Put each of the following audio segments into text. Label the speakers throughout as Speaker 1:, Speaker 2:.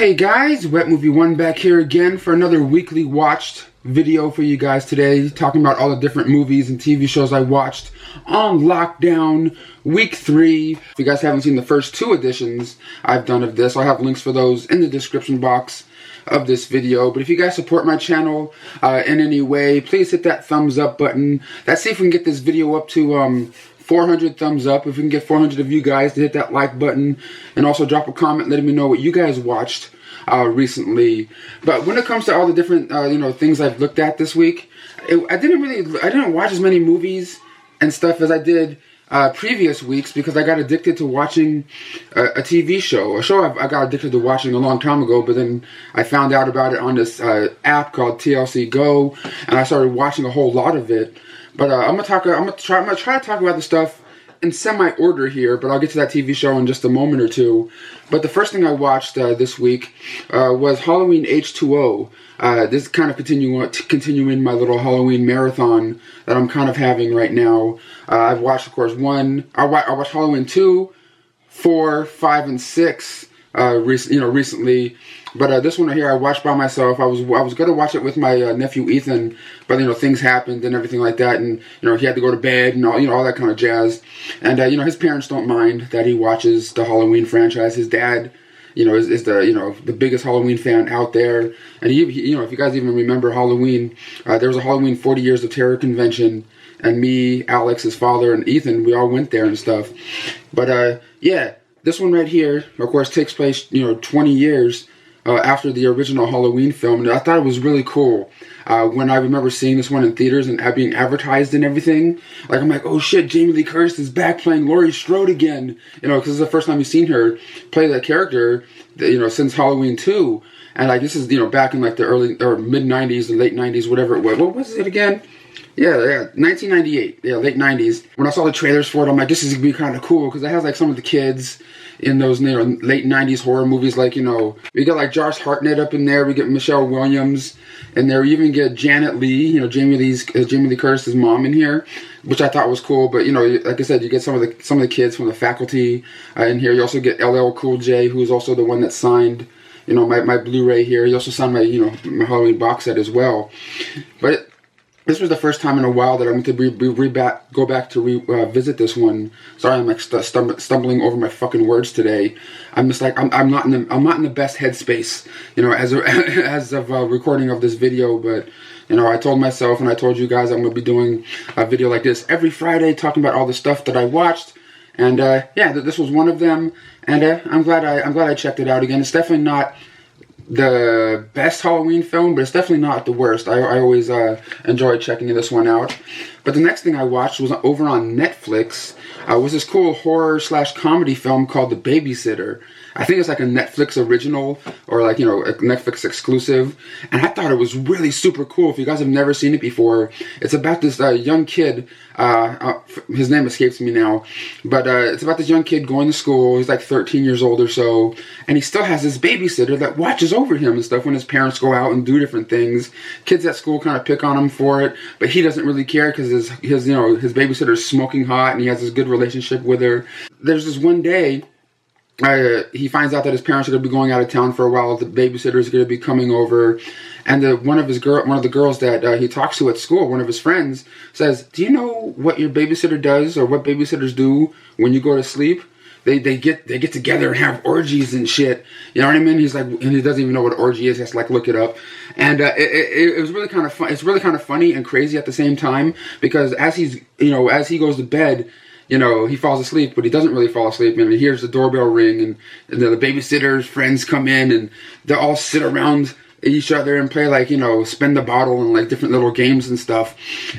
Speaker 1: Hey guys, Wet Movie 1 back here again for another weekly watched video for you guys today, talking about all the different movies and TV shows I watched on lockdown week 3. If you guys haven't seen the first 2 editions I've done of this, I'll have links for those in the description box of this video. But if you guys support my channel in any way, please hit that thumbs up button. Let's see if we can get this video up to 400 thumbs up. If we can get 400 of you guys to hit that like button, and also drop a comment letting me know what you guys watched recently. But when it comes to all the different things I've looked at this week, I didn't watch as many movies and stuff as I did previous weeks, because I got addicted to watching a TV show. A show I got addicted to watching a long time ago, but then I found out about it on this app called TLC Go, and I started watching a whole lot of it. But I'm gonna try to talk about the stuff in semi-order here, but I'll get to that TV show in just a moment or two. But the first thing I watched this week was Halloween H2O. This is kind of continuing my little Halloween marathon that I'm kind of having right now. I've watched, of course, I watched Halloween 2, 4, 5, and 6 recently. But this one right here I watched by myself. I was gonna watch it with my nephew Ethan, but things happened and everything like that, and he had to go to bed and all that kind of jazz. And his parents don't mind that he watches the Halloween franchise. His dad, is the biggest Halloween fan out there. And he if you guys even remember Halloween, there was a Halloween 40 Years of Terror convention, and me, Alex, his father, and Ethan, we all went there and stuff. But yeah, this one right here, of course, takes place 20 years after the original Halloween film. And I thought it was really cool when I remember seeing this one in theaters and being advertised and everything. Like, I'm like, oh shit, Jamie Lee Curtis is back playing Laurie Strode again. Because it's the first time you've seen her play that character, since Halloween 2. And like, this is, back in like the early or mid 90s and late 90s, whatever it was. What was it again? Yeah, 1998. Yeah, late 90s. When I saw the trailers for it, I'm like, this is gonna be kind of cool, because it has like some of the kids in those late 90s horror movies. Like, we got like Josh Hartnett up in there. We get Michelle Williams in there. We even get Janet Leigh, Jamie Lee Curtis's mom in here, which I thought was cool. But like I said, you get some of the kids from the faculty in here. You also get LL Cool J, who's also the one that signed my Blu-ray here. He also signed my my Halloween box set as well. But this was the first time in a while that I went to go back to revisit this one. Sorry, I'm like stumbling over my fucking words today. I'm just like I'm not in the best headspace, as of recording of this video. But I told myself and I told you guys I'm gonna be doing a video like this every Friday, talking about all the stuff that I watched. And yeah, this was one of them. And I'm glad I checked it out again. It's definitely not the best Halloween film, but it's definitely not the worst. I always enjoy checking this one out. But the next thing I watched was over on Netflix. Was this cool horror/comedy film called The Babysitter. I think it's like a Netflix original, or like, a Netflix exclusive. And I thought it was really super cool. If you guys have never seen it before, it's about this young kid. His name escapes me now. But it's about this young kid going to school. He's like 13 years old or so. And he still has this babysitter that watches over him and stuff when his parents go out and do different things. Kids at school kind of pick on him for it, but he doesn't really care, because his babysitter is smoking hot and he has this good relationship with her. There's this one day, he finds out that his parents are going to be going out of town for a while. The babysitter is going to be coming over, and one of the girls that he talks to at school, one of his friends, says, "Do you know what your babysitter does, or what babysitters do when you go to sleep? They get together and have orgies and shit." You know what I mean? He's like, and he doesn't even know what orgy is. He has to like look it up. And it was really kind of fun. It's really kind of funny and crazy at the same time, because as he goes to bed, he falls asleep, but he doesn't really fall asleep. And he hears the doorbell ring, and the babysitter's friends come in, and they all sit around each other and play like, spin the bottle and like different little games and stuff.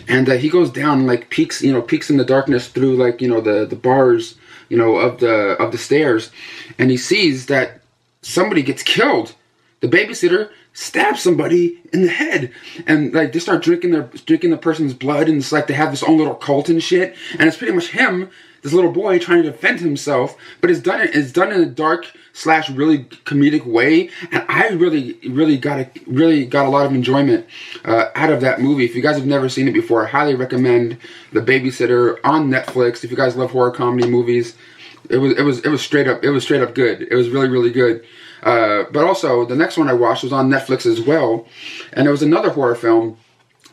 Speaker 1: And he goes down and like peeks in the darkness through like, the bars, of the stairs, and he sees that somebody gets killed. The babysitter stabs somebody in the head, and like they start drinking the person's blood, and it's like they have this own little cult and shit. And it's pretty much him, this little boy, trying to defend himself, but it's done in a dark / really comedic way. And I really got a lot of enjoyment out of that movie. If you guys have never seen it before, I highly recommend The Babysitter on Netflix. If you guys love horror comedy movies, it was straight up good. It was really good. But also, the next one I watched was on Netflix as well, and it was another horror film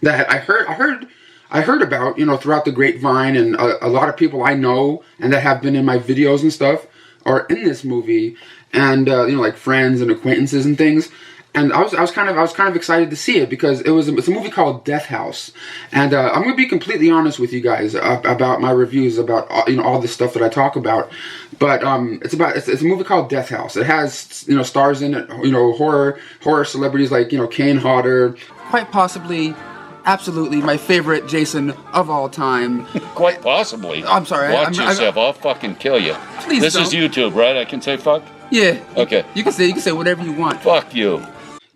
Speaker 1: that I heard about, you know, throughout the grapevine, and a lot of people I know and that have been in my videos and stuff are in this movie, and you know, like friends and acquaintances and things. And I was kind of excited to see it because it's a movie called Death House, and I'm gonna be completely honest with you guys about my reviews about all this stuff that I talk about. But it's a movie called Death House. It has, you know, stars in it, you know, horror celebrities like, you know, Kane Hodder, quite possibly, absolutely my favorite Jason of all time.
Speaker 2: Quite possibly.
Speaker 1: I'm sorry.
Speaker 2: Watch yourself. I'll fucking kill you.
Speaker 1: Please
Speaker 2: This
Speaker 1: don't.
Speaker 2: is YouTube, right? I can say fuck?
Speaker 1: Yeah.
Speaker 2: Okay.
Speaker 1: You can say whatever you want.
Speaker 2: Fuck you.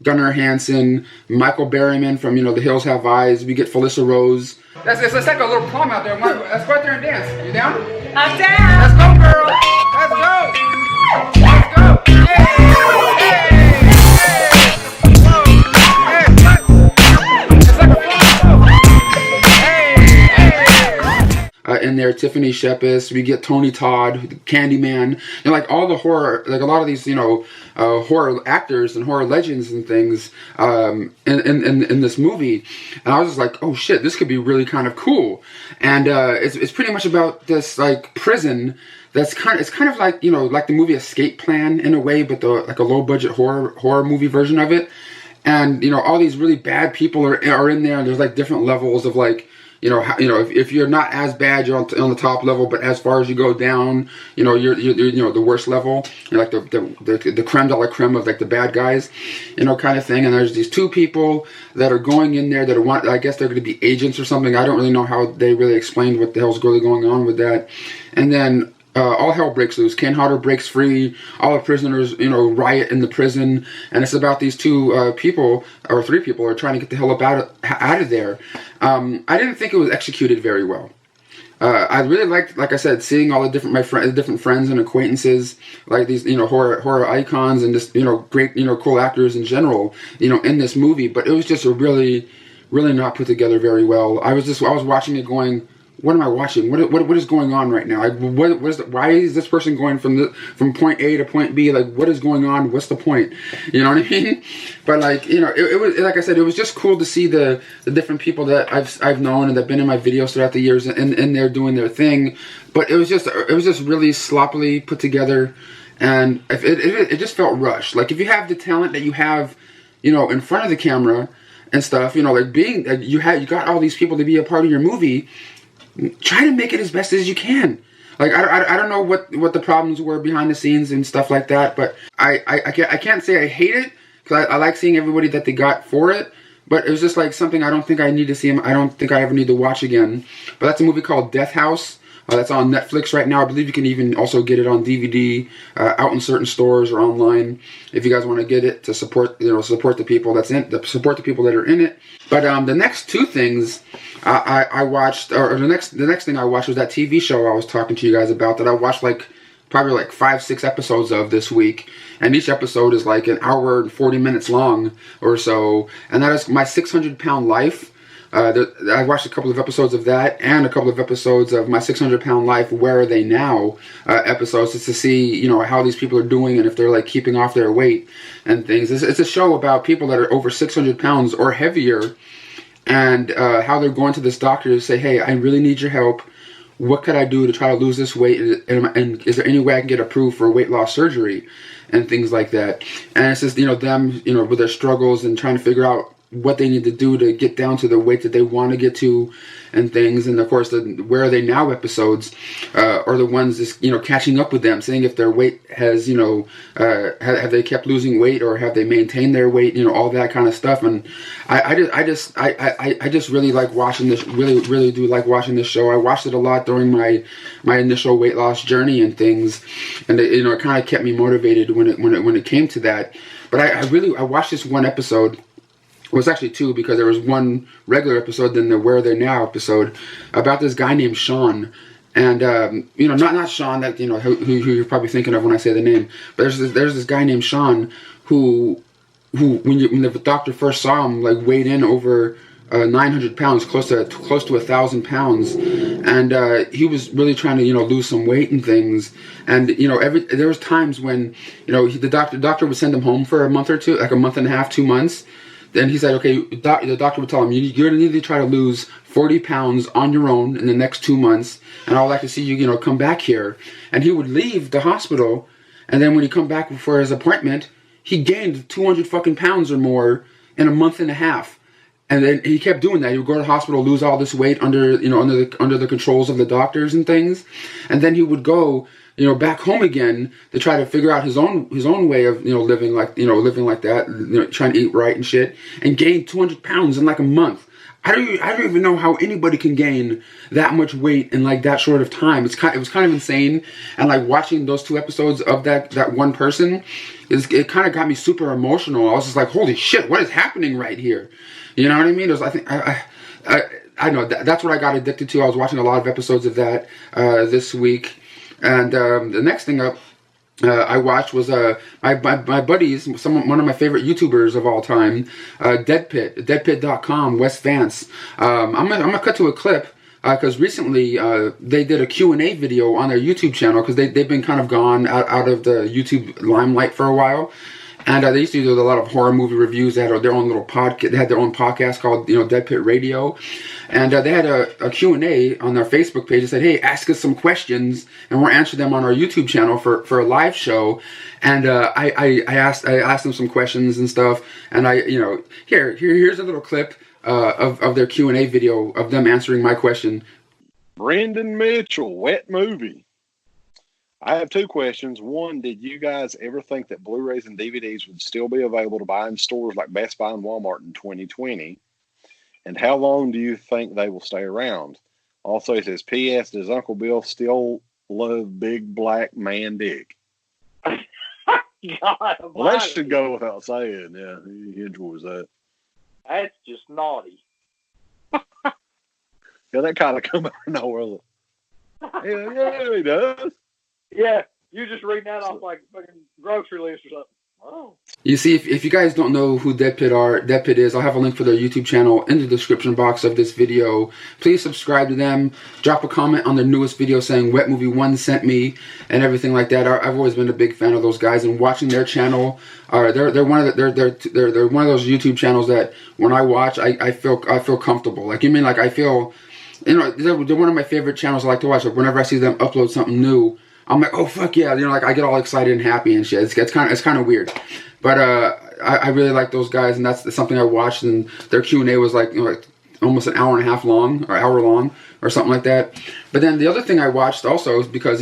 Speaker 1: Gunnar Hansen, Michael Berryman from, you know, The Hills Have Eyes. We get Felissa Rose. Let's like a little plum out there. Let's go out there and dance. You down?
Speaker 3: I'm down.
Speaker 1: Let's go, girl. Let's go. Let's go. Hey, hey, hey. Whoa. Hey, what? It's like a plum. Hey, hey. In there, Tiffany Shepis. We get Tony Todd, Candyman, and like all the horror, like a lot of these, you know, horror actors and horror legends and things in this movie. And I was just like, oh shit, this could be really kind of cool. And it's pretty much about this like prison it's kind of like, you know, like the movie Escape Plan in a way, but like a low budget horror movie version of it. And you know, all these really bad people are in there, and there's like different levels of like, you know, if you're not as bad, you're on the top level, but as far as you go down, you know, you're you know, the worst level. You're like the creme de la creme of like the bad guys, you know, kind of thing. And there's these two people that are going in there that are I guess they're going to be agents or something. I don't really know how they really explained what the hell's really going on with that. And then all hell breaks loose. Kane Hodder breaks free. All the prisoners, you know, riot in the prison, and it's about these two people or three people are trying to get the hell up out of there. I didn't think it was executed very well. I really liked, like I said, seeing all the different friends and acquaintances, like these, you know, horror icons and just, you know, great, you know, cool actors in general, you know, in this movie. But it was just a really not put together very well. I was watching it going, what am I watching? What is going on right now? Like, why is this person going from point A to point B? Like, what is going on? What's the point? You know what I mean? But like, you know, it was, like I said, it was just cool to see the different people that I've known and that've been in my videos throughout the years, and they're doing their thing. But it was just really sloppily put together, and it just felt rushed. Like, if you have the talent that you have, you know, in front of the camera and stuff, you know, like you got all these people to be a part of your movie. Try to make it as best as you can. Like, I don't know what the problems were behind the scenes and stuff like that, but I can't say I hate it, because I like seeing everybody that they got for it, but it was just like something I don't think I need to see. I don't think I ever need to watch again. But that's a movie called Death House. That's on Netflix right now. I believe you can even also get it on DVD, out in certain stores or online, if you guys want to get it to support the people support the people that are in it. But the next two things I watched, or the next thing I watched was that TV show I was talking to you guys about, that I watched probably 5-6 episodes of this week, and each episode is like an hour and 40 minutes long or so, and that is My 600-Pound Life. I watched a couple of episodes of that and a couple of episodes of My 600-Pound Life, Where Are They Now episodes, just to see, you know, how these people are doing and if they're like keeping off their weight and things. It's a show about people that are over 600 pounds or heavier, and how they're going to this doctor to say, hey, I really need your help. What could I do to try to lose this weight? And is there any way I can get approved for weight loss surgery and things like that? And it's just, you know, them, you know, with their struggles and trying to figure out what they need to do to get down to the weight that they want to get to and things. And of course, the Where Are They Now episodes are the ones just, you know, catching up with them, seeing if their weight has, you know, have they kept losing weight, or have they maintained their weight, you know, all that kind of stuff. And I just really like watching this, really do like watching this show. I watched it a lot during my initial weight loss journey and things, and it, you know, it kind of kept me motivated when it came to that. But I watched this one episode. It was actually two, because there was one regular episode, then the Where Are They Now episode, about this guy named Sean. And, you know, not Sean that, you know, who you're probably thinking of when I say the name, but there's this guy named Sean who when the doctor first saw him, like, weighed in over 900 pounds, close to 1,000 pounds, and he was really trying to lose some weight and things. And there was times when the doctor would send him home for a month or two, like a month and a half, 2 months. Then he said, okay, the doctor would tell him, you're gonna need to try to lose 40 pounds on your own in the next 2 months, and I would like to see you come back here. And he would leave the hospital, and then when he come back for his appointment, he gained 200 fucking pounds or more in a month and a half. And then he kept doing that. He would go to the hospital, lose all this weight under the controls of the doctors and things, and then he would go back home again to try to figure out his own way of living like that, trying to eat right and shit, and gain 200 pounds in like a month. I don't even know how anybody can gain that much weight in like that short of time. It was kind of insane, and like watching those 2 episodes of that one person, it kind of got me super emotional. I was just like, holy shit, what is happening right here? You know what I mean? I know that's what I got addicted to. I was watching a lot of episodes of that this week, and the next thing I watched was my buddies, one of my favorite YouTubers of all time, DEADPIT.com, Wes Vance. I'm gonna cut to a clip because recently they did a Q&A video on their YouTube channel because they've been kind of gone out of the YouTube limelight for a while. And they used to do a lot of horror movie reviews. They had their own little podcast. They had their own podcast called, Dead Pit Radio. And they had a Q&A on their Facebook page. They said, hey, ask us some questions, and we'll answer them on our YouTube channel for a live show. And I asked them some questions and stuff. And here's a little clip of their Q&A video of them answering my question.
Speaker 3: Brendan Mitchell, wet movie. I have 2 questions. One, did you guys ever think that Blu-rays and DVDs would still be available to buy in stores like Best Buy and Walmart in 2020? And how long do you think they will stay around? Also, it says, P.S. Does Uncle Bill still love big black man dick?
Speaker 4: God,
Speaker 3: well, that should go without saying. Yeah, he enjoys that.
Speaker 4: That's just naughty.
Speaker 3: Yeah, that kind of come out of nowhere. Yeah, he does.
Speaker 4: Yeah, you just read that off like a fucking grocery list or something. Oh.
Speaker 1: You see, if you guys don't know who Dead Pit is, I'll have a link for their YouTube channel in the description box of this video. Please subscribe to them. Drop a comment on their newest video saying Wet Movie 1 sent me and everything like that. I've always been a big fan of those guys, and watching their channel, they're one of those YouTube channels that when I watch, I feel comfortable. Like, I feel, they're one of my favorite channels I like to watch. Like, whenever I see them upload something new, I'm like, oh fuck yeah, I get all excited and happy and shit. It's kind of weird, but I really like those guys, and that's something I watched. And their Q&A was like almost an hour and a half long, or hour long, or something like that. But then the other thing I watched also is because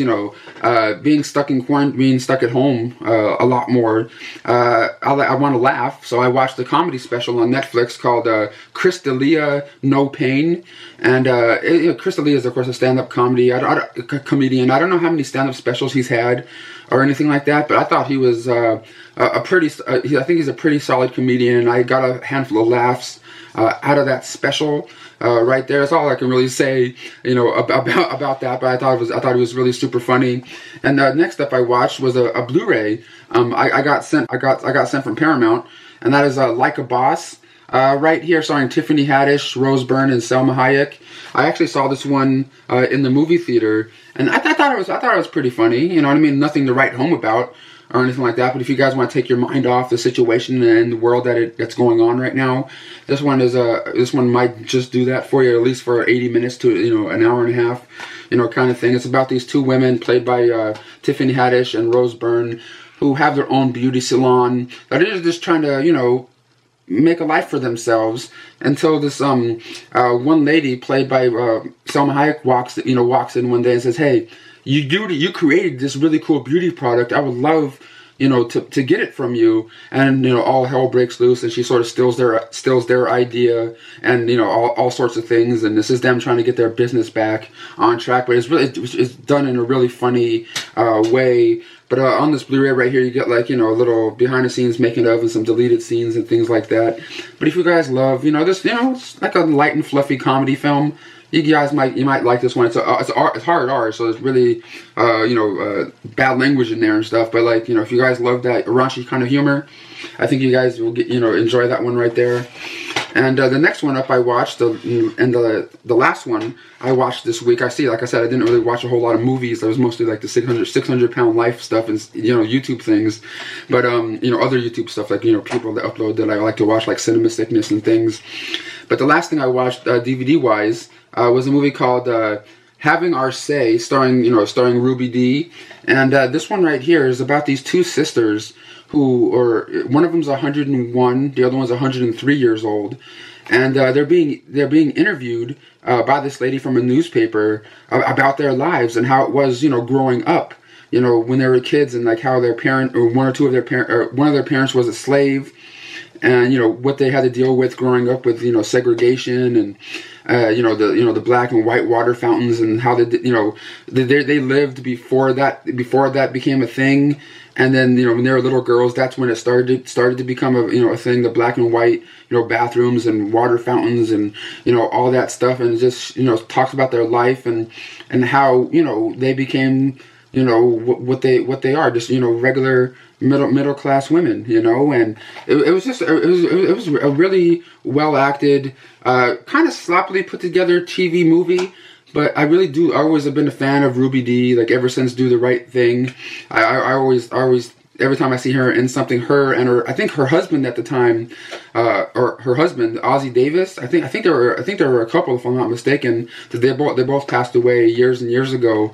Speaker 1: being stuck in quarantine, being stuck at home a lot more, I want to laugh, so I watched a comedy special on Netflix called Chris D'Elia No Pain. And Chris D'Elia is of course a stand-up comedian. I don't know how many stand-up specials he's had or anything like that, but I thought he was I think he's a pretty solid comedian, and I got a handful of laughs out of that special right there. That's all I can really say, about that. But I thought it was really super funny. And next up I watched was a Blu-ray. I got sent from Paramount, and that is Like a Boss. Right here, starring Tiffany Haddish, Rose Byrne, and Selma Hayek. I actually saw this one in the movie theater, and I thought it was pretty funny. You know what I mean? Nothing to write home about or anything like that. But if you guys want to take your mind off the situation and the world that's going on right now, this one might just do that for you, at least for 80 minutes to an hour and a half, kind of thing. It's about these 2 women played by Tiffany Haddish and Rose Byrne, who have their own beauty salon that are just trying to make a life for themselves, until this one lady played by Selma Hayek walks in one day and says, hey, you created this really cool beauty product. I would love to get it from you. And all hell breaks loose, and she sort of steals their idea, and all sorts of things. And this is them trying to get their business back on track, but it's done in a really funny way. But on this Blu-ray right here, you get a little behind the scenes making of and some deleted scenes and things like that. But if you guys love this, it's like a light and fluffy comedy film, you guys might like this one. It's hard R, so it's really bad language in there and stuff. But if you guys love that raunchy kind of humor, I think you guys will enjoy that one right there. And the next one up I watched, and the last one I watched this week. Like I said, I didn't really watch a whole lot of movies. I was mostly like the 600 pound life stuff and YouTube things, but other YouTube stuff like people that upload that I like to watch, like Cinema Sickness and things. But the last thing I watched DVD wise was a movie called Having Our Say, starring Ruby Dee, and this one right here is about these two sisters one of them's 101, the other one's 103 years old, and they're being interviewed by this lady from a newspaper about their lives and how it was growing up, when they were kids, and like how their parent or one of their parents was a slave, and what they had to deal with growing up with segregation and the black and white water fountains, and how they lived before that became a thing. And then when they were little girls, that's when it started to become a thing. The black and white bathrooms and water fountains and all that stuff, and it just talks about their life and how they became what they are, just regular middle class women, and it was a really well acted, kind of sloppily put together TV movie. But I always have been a fan of Ruby Dee, like ever since Do the Right Thing. I always, every time I see her in something, I think her husband at the time, or her husband, Ozzie Davis, I think there were a couple, if I'm not mistaken, that they both passed away years and years ago.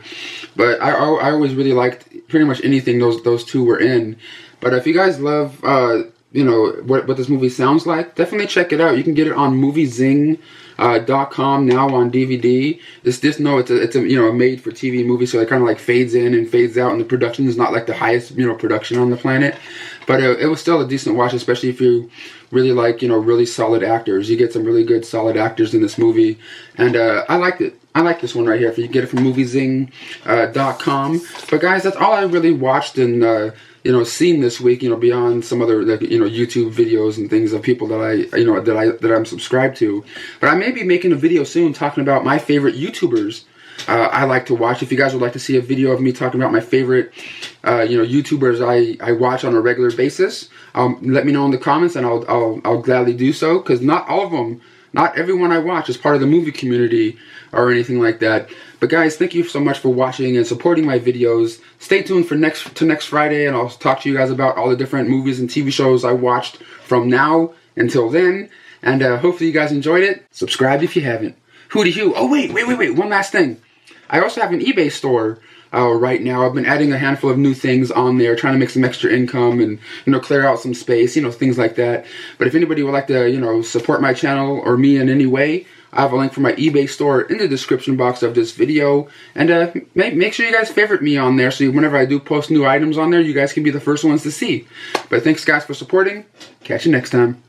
Speaker 1: But I always really liked pretty much anything those two were in. But if you guys love, what this movie sounds like, definitely check it out. You can get it on moviezing.com now on DVD. It's a made for TV movie, so it kind of like fades in and fades out, and the production is not like the highest production on the planet, but it was still a decent watch, especially if you really like really solid actors. You get some really good solid actors in this movie, and I liked it. I like this one right here. If you can get it from moviezing.com. But guys, that's all I really watched and seen this week, beyond some other YouTube videos and things of people that I'm subscribed to. But I may be making a video soon talking about my favorite YouTubers I like to watch. If you guys would like to see a video of me talking about my favorite YouTubers I watch on a regular basis, let me know in the comments, and I'll gladly do so, because not everyone I watch is part of the movie community or anything like that. But guys, thank you so much for watching and supporting my videos. Stay tuned for next Friday, and I'll talk to you guys about all the different movies and TV shows I watched from now until then. And hopefully you guys enjoyed it. Subscribe if you haven't. Hootie hoo. Oh wait, one last thing. I also have an eBay store right now. I've been adding a handful of new things on there, trying to make some extra income and clear out some space, things like that. But if anybody would like to support my channel or me in any way, I have a link for my eBay store in the description box of this video. And make sure you guys favorite me on there, so whenever I do post new items on there, you guys can be the first ones to see. But thanks guys for supporting. Catch you next time.